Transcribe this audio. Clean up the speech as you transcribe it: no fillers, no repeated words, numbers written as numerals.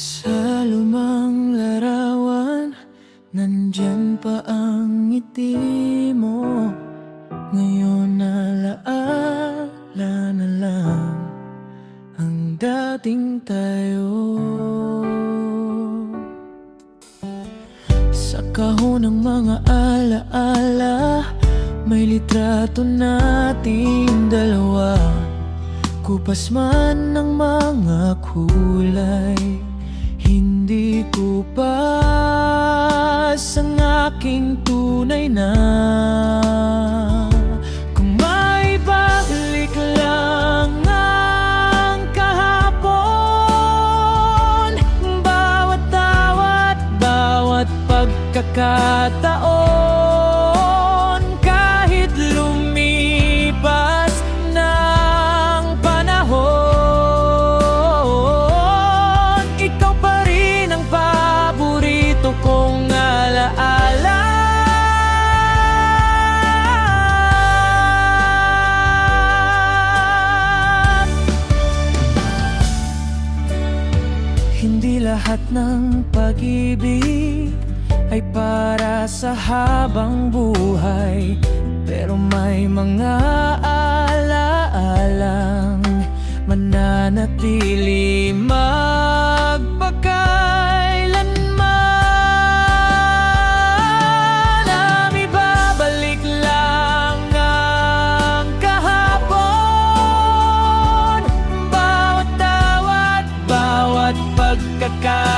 Sa lumang larawan, nandyan pa ang ngiti mo. Ngayon alaala na lang ang dating tayo. Sa kahon ng mga alaala, may litrato nating dalawa. Kupas man ng mga kulay, hindi kupas ang aking tunay na. Kung may balik lang ang kahapon, bawat tawat, bawat pagkakataon, kahit lumipas ng panahon, ikaw pa rin ang paborito kong alaala. Hindi lahat ng pag-ibig ay para sa habang buhay, pero may mga alaalang mananatili magpakailanman. Ang ibabalik lang ang kahapon, bawat tawat, bawat pagkakataon,